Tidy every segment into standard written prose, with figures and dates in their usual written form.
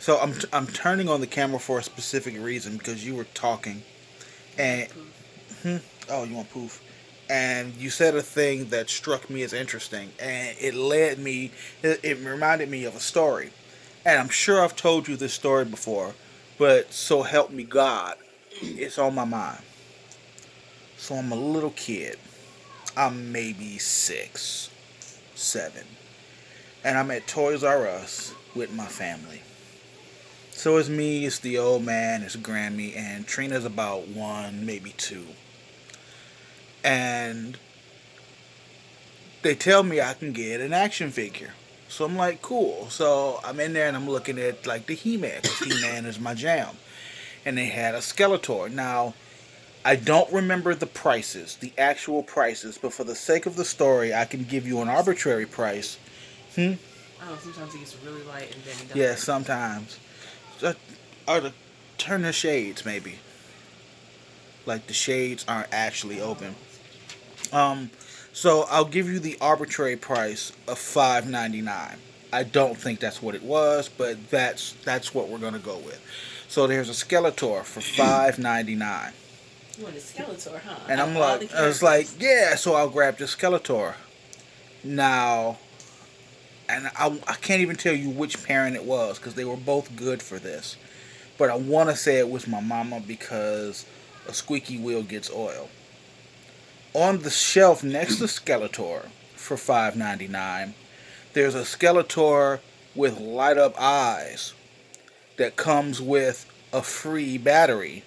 So I'm turning on the camera for a specific reason because you were talking, and oh, you want poof, and you said a thing that struck me as interesting, and it reminded me of a story, and I'm sure I've told you this story before, but so help me God, it's on my mind. So I'm a little kid. I'm maybe 6, 7, and I'm at Toys R Us with my family. So it's me, it's the old man, it's Grammy, and Trina's about 1, maybe 2. And they tell me I can get an action figure. So I'm like, cool. So I'm in there and I'm looking at like the He-Man, because He-Man is my jam. And they had a Skeletor. Now, I don't remember the prices, the actual prices, but for the sake of the story, I can give you an arbitrary price. Hmm? Oh, sometimes it gets really light and then it Yeah, doesn't. sometimes. Or to turn the shades, maybe. Like the shades aren't actually open. Oh, Um, so I'll give you the arbitrary price of $5.99. I don't think that's what it was, but that's what we're gonna go with. So there's a Skeletor for $5.99, you want a Skeletor, huh? and Out of I'm all like, the I was like, characters. yeah. So I'll grab the Skeletor now, and I can't even tell you which parent it was because they were both good for this, but I want to say it was my mama because a squeaky wheel gets oil. On the shelf next to Skeletor for $5.99, there's a Skeletor with light up eyes that comes with a free battery.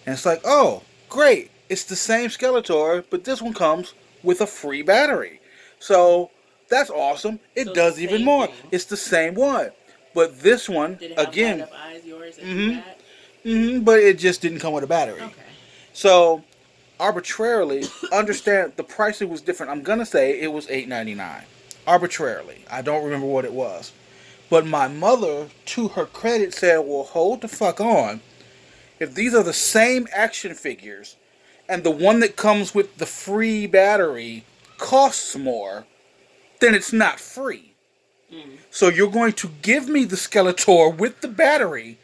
And it's like, oh, great. It's the same Skeletor, but this one comes with a free battery. So that's awesome. It So it's the does even same more. thing. It's the same one. But this one, Did it have light again, up eyes, yours that you mm had? hmm, but it just didn't come with a battery. Okay. So arbitrarily, understand the pricing was different. I'm gonna say it was $8.99. Arbitrarily. I don't remember what it was. But my mother, to her credit, said, well, hold the fuck on. If these are the same action figures and the one that comes with the free battery costs more, then it's not free. Mm. So you're going to give me the Skeletor with the battery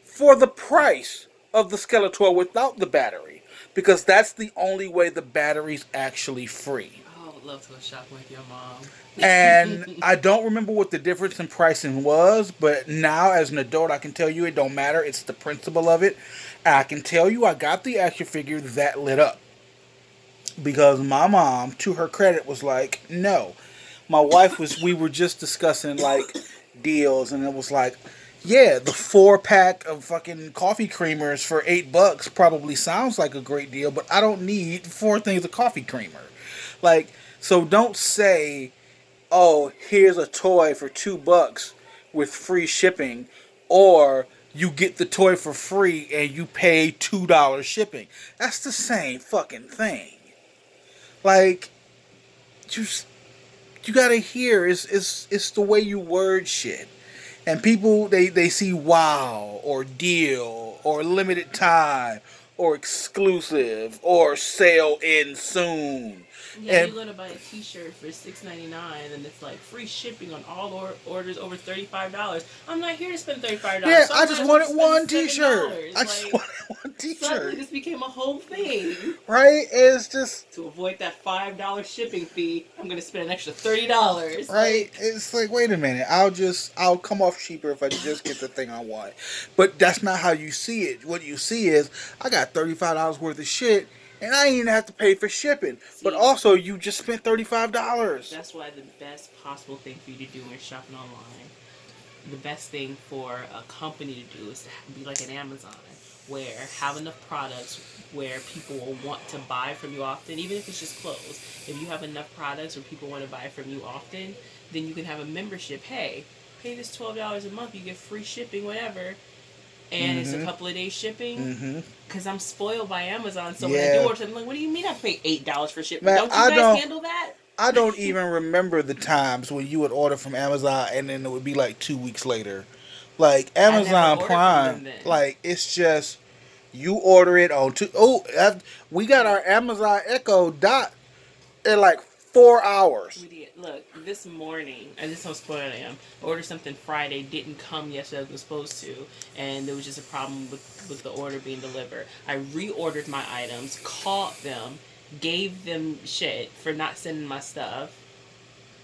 for the price of the Skeletor without the battery. Because that's the only way the battery's actually free. Oh, I would love to go shopping with your mom. And I don't remember what the difference in pricing was, but now as an adult, I can tell you it don't matter. It's the principle of it. And I can tell you I got the action figure that lit up because my mom, to her credit, was like, no. My wife was. We were just discussing like deals, and it was like, yeah, the 4 pack of fucking coffee creamers for $8 probably sounds like a great deal, but I don't need 4 things of coffee creamer. Like, so don't say, oh, here's a toy for $2 with free shipping, or you get the toy for free and you pay $2 shipping. That's the same fucking thing. Like, just you gotta hear it's the way you word shit. And people they see wow or deal or limited time or exclusive or sale in soon. Yeah, And you go to buy a T-shirt for $6.99, and it's like free shipping on all orders over $35. I'm not here to spend $35, yeah, so I I might just as well wanted just spend one seven t-shirt. dollars. I just Like wanted one suddenly, t-shirt. this became a whole thing. Right? It's just To avoid that $5 shipping fee, I'm gonna spend an extra $30. right. Like, It's like, wait a minute. I'll come off cheaper if I just get the thing I want. But that's not how you see it. What you see is I got $35 worth of shit, and I ain't even have to pay for shipping. But see, also, you just spent $35. that's why the best possible thing for you to do when you're shopping online, the best thing for a company to do is to be like an Amazon, where have enough products where people will want to buy from you often, even if it's just clothes. If you have enough products where people want to buy from you often, then you can have a membership. Hey, pay this $12 a month, you get free shipping, whatever, and it's a Mm-hmm. couple of days shipping. Mm-hmm. Because I'm spoiled by Amazon, so when I do Yeah. order something, I'm like, what do you mean I pay $8 for shipping? Man, Don't you guys handle that? I don't even remember the times when you would order from Amazon and then it would be like 2 weeks later. Like I never Amazon order from Prime, them then. like it's just you order it on two. Oh, we got our Amazon Echo Dot in like 4 hours. We did. Look, this morning, and this is how spoiled I am. I ordered something Friday, didn't come yesterday as it was supposed to, and there was just a problem with the order being delivered. I reordered my items, called them, gave them shit for not sending my stuff.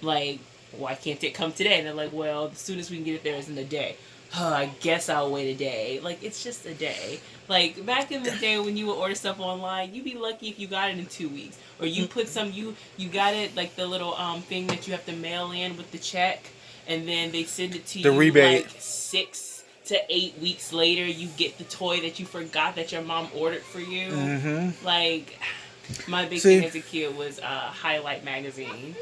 Like, why can't it come today? And they're like, well, the soonest we can get it there is in a day. I guess I'll wait a day. Like, it's just a day. Like, back in the day when you would order stuff online, you'd be lucky if you got it in 2 weeks. Or you put you got it, like the little thing that you have to mail in with the check, and then they send it to The you rebate. like 6 to 8 weeks later. You get the toy that you forgot that your mom ordered for you. Mm-hmm. Like, my big See? thing as a kid was Highlight magazine.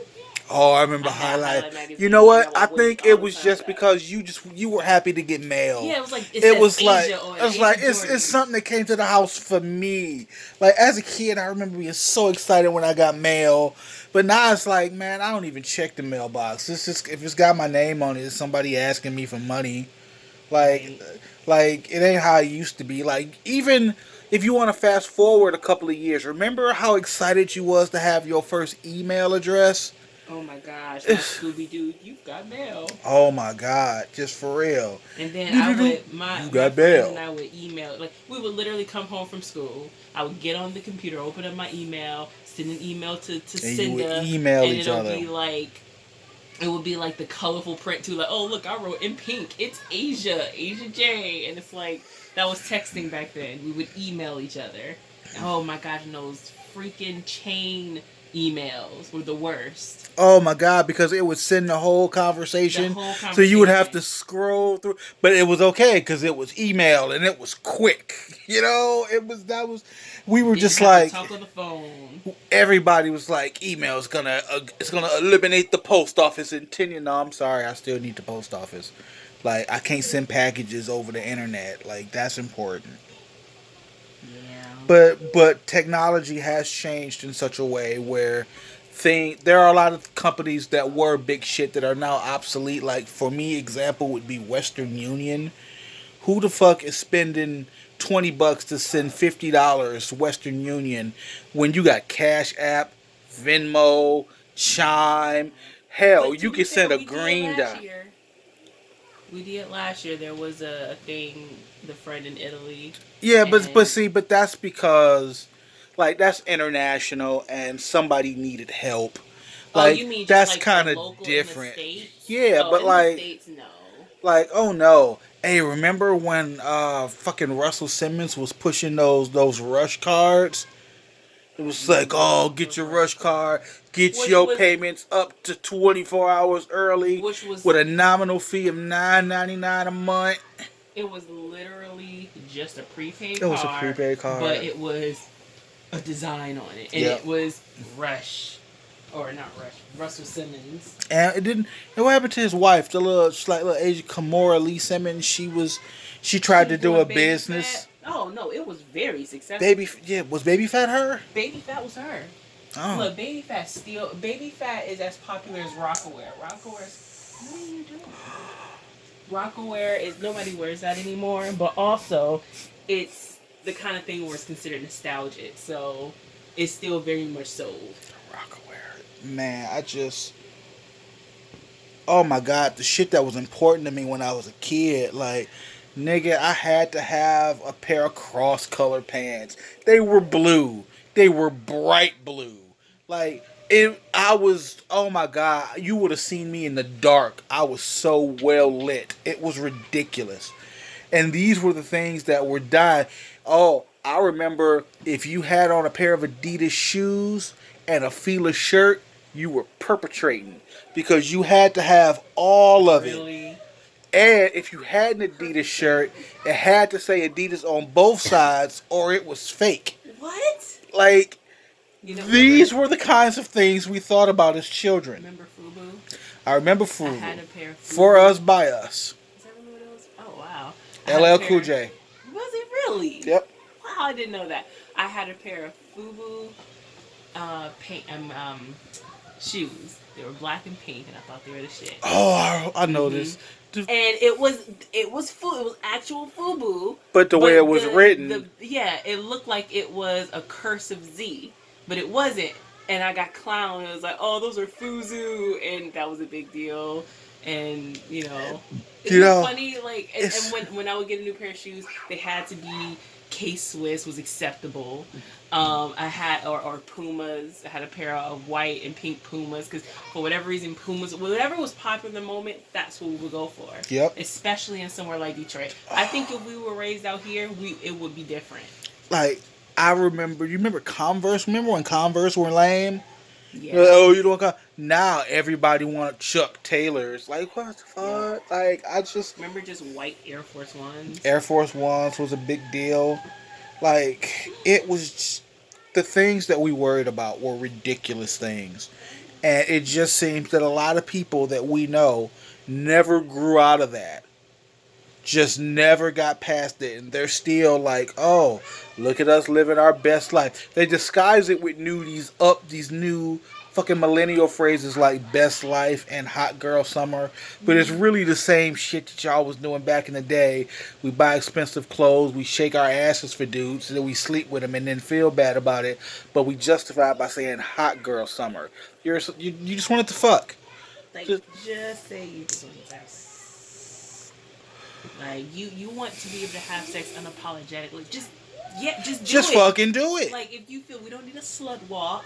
Oh, I remember I had Highlight. Highlight magazine. You know what? And I would wait think all it the was time just for that. because you were happy to get mail. Yeah, it was like It was like Asia on it's Asia like Jordan. it's something that came to the house for me. Like as a kid, I remember being so excited when I got mail. But now it's like, man, I don't even check the mailbox. It's just if it's got my name on it, it's somebody asking me for money. Like, Right. like it ain't how it used to be. Like even if you want to fast forward a couple of years, remember how excited you was to have your first email address? Oh my gosh, my Scooby Doo, you've got mail. Oh my God, just for real. And then I would my You my got friends mail. and I would email. Like we would literally come home from school. I would get on the computer, open up my email, send an email to And you Cinda, would email and each it'll other. be like. It would be like the colorful print too, like, oh look, I wrote in pink, it's Asia J, and it's like that was texting back then. We would email each other. Oh my gosh, and those freaking chain emails were the worst. Oh my God, because it would send the whole The conversation. whole So you would have conversation. to scroll through, but it was okay because it was email and it was quick. You know, we were Didn't just have like to talk on the phone. everybody was like, email is gonna it's gonna eliminate the post office. And no, I'm sorry, I still need the post office. Like I can't send packages over the internet. Like that's important. Yeah. But technology has changed in such a way where there are a lot of companies that were big shit that are now obsolete. Like for me, example would be Western Union. Who the fuck is spending $20 to send $50 Western Union when you got Cash App, Venmo, Chime? Hell, But to you be can send fair, a we did green last dot. year. We did last year. There was a thing, the friend in Italy, Yeah, but and see, but that's because like that's international and somebody needed help. oh, you Like mean just that's like for kind of local in the different. states? Yeah, Oh, but in the states, no. oh no. Hey, remember when fucking Russell Simmons was pushing those rush cards? It was like, oh, The get your rush rush card, card, get which your was payments up to 24 hours early which was with a nominal fee of $9.99 a month. it was literally just a prepaid It was a card, prepaid but card. it was a design on it, and Yep. it was Rush, or not Rush, Russell Simmons. And it didn't. And what happened to his wife, the little slight little Asian Kimora Lee Simmons? She She tried to was do doing a Baby Fat. business. Oh no, it was very Baby, successful. yeah, was Baby Fat her? Baby Fat was her. Oh, Look, Baby Fat is as popular as Rockaware. What are you doing? Rockaware is nobody wears that anymore, but also it's the kind of thing where it's considered nostalgic, so it's still very much sold. Rockaware. Man, oh my God, the shit that was important to me when I was a kid, like, nigga, I had to have a pair of cross color pants. They were blue. They were bright blue. Like, I was, oh my God, you would have seen me in the dark. I was so well lit. It was ridiculous. And these were the things that were done. Oh, I remember if you had on a pair of Adidas shoes and a Fila shirt, you were perpetrating because you had to have all of it. Really? And if you had an Adidas shirt, it had to say Adidas on both sides or it was fake. What? Like, You know, these were the kinds of things we thought about as children. remember Fubu? I remember I had Fubu. a pair of Fubu. For us, by us. Is that really what it was? Oh wow. I had a LL pair- Cool J. Was it really? Yep. Wow, I didn't know that. I had a pair of Fubu paint shoes. They were black and pink, and I thought they were the shit. Oh, I know Mhm. this. And it was it was actual Fubu. But the way it was written. it looked like it was a cursive Z, but it wasn't. and I got clowned. It was like, oh, those are Fuzu, and that was a big deal. And You isn't it know, funny? Like, and it's when I would get a new pair of shoes, they had to be K-Swiss was acceptable. I had or Pumas. I had a pair of white and pink Pumas because for whatever reason, Pumas, whatever was popular in the moment, that's what we would go for. yep. Especially in somewhere like Detroit. I think if we were raised out here, it would be different. Like I remember, you remember Converse? Remember when Converse were lame? You're like, Yeah. oh, you don't got. Now everybody want Chuck Taylors. Like what the Yep. fuck? Like I just Remember just white Air Force Ones? Air Force Ones was a big deal. Like it was just, the things that we worried about were ridiculous things, and it just seems that a lot of people that we know never grew out of that. Just never got past it, and they're still like, oh, look at us living our best life. They disguise it with these new fucking millennial phrases like best life and hot girl summer, but it's really the same shit that y'all was doing back in the day. We buy expensive clothes, we shake our asses for dudes, and then we sleep with them and then feel bad about it, but we justify it by saying hot girl summer. You just wanted to fuck. Like, Just, just say you just want to have like you want to be able to have sex unapologetically. Just do just it. fucking do it. Like if you feel we don't need a slut walk,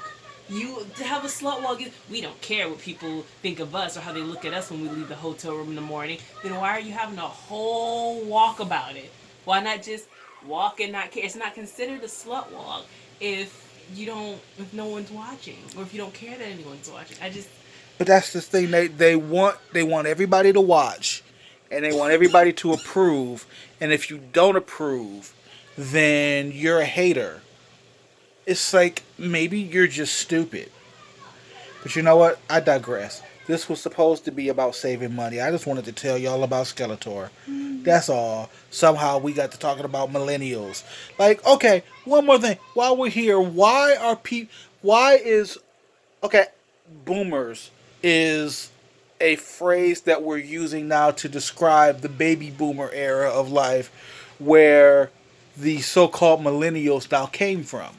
you to have a slut walk. We don't care what people think of us or how they look at us when we leave the hotel room in the morning. Then why are you having a whole walk about it? Why not just walk and not care? It's not considered a slut walk if if no one's watching or if you don't care that anyone's watching. I just But that's the thing they want everybody to watch, and they want everybody to approve. And if you don't approve, then you're a hater. It's like maybe you're just stupid. But you know what? I digress. This was supposed to be about saving money. I just wanted to tell y'all about Skeletor. That's all. Somehow we got to talking about millennials. Like, okay, one more thing. While we're here, why are people? Why is okay? Boomers is a phrase that we're using now to describe the baby boomer era of life, where the so-called millennials now came from.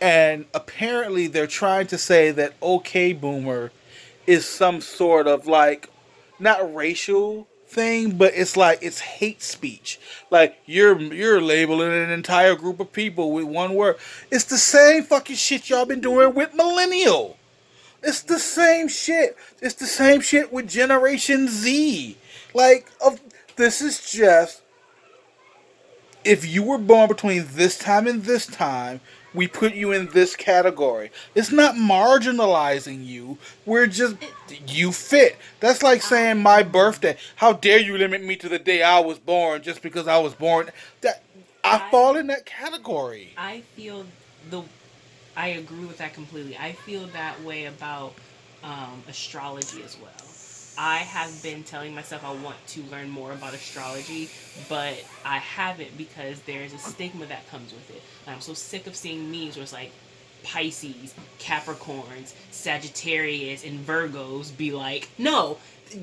And apparently they're trying to say that okay boomer is some sort of like not racial thing, but it's like it's hate speech. Like you're labeling an entire group of people with one word. It's the same fucking shit y'all been doing with millennial. It's the same shit. It's the same shit with Generation Z. Like, this is just if you were born between this time and this time, we put you in this category. It's not marginalizing you. We're just you fit. That's like saying my birthday. How dare you limit me to the day I was born just because I was born? That I fall I in that category. I feel the I agree with that completely. I feel that way about astrology as well. I have been telling myself I want to learn more about astrology, but I haven't because there's a stigma that comes with it. And I'm so sick of seeing memes where it's like Pisces, Capricorns, Sagittarius, and Virgos be like, no,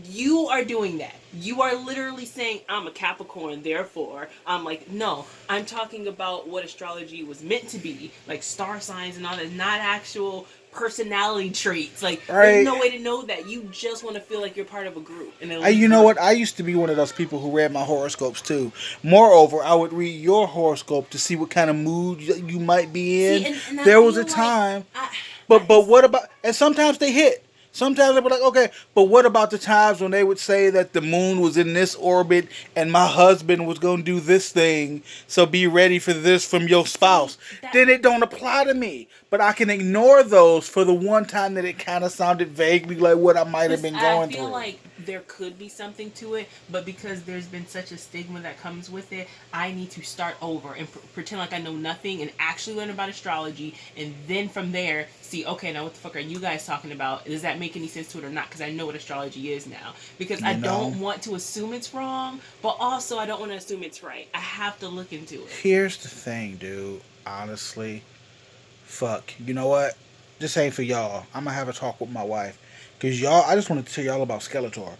you are doing that. You are literally saying, I'm a Capricorn, therefore, I'm like, no, I'm talking about what astrology was meant to be, like star signs and all that, not actual personality traits. Like, there's Right? no way to know that. You just want to feel like you're part of a group, an You elite know group. what? I used to be one of those people who read my horoscopes too. Moreover, I would read your horoscope to see what kind of mood you might be See, in. and I There was a feel like, time, I but what about? And sometimes they hit. Sometimes they were like, okay, but what about the times when they would say that the moon was in this orbit and my husband was going to do this thing, so be ready for this from your see spouse? that Then it don't apply to me. But I can ignore those for the one time that it kind of sounded vaguely like what I might have because been I going feel through. like there could be something to it, but because there's been such a stigma that comes with it, I need to start over and pretend like I know nothing and actually learn about astrology, and then from there see, okay, now what the fuck are you guys talking about? Does that make any sense to it or not? Because I know what astrology is now. Because I You know? don't want to assume it's wrong, but also I don't want to assume it's right. I have to look into it. Here's the thing, dude. Honestly, fuck. You know what? This ain't for y'all. I'm gonna have a talk with my wife, cause y'all. I just wanted to tell y'all about Skeletor,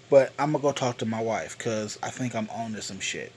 but I'm gonna go talk to my wife, cause I think I'm on to some shit.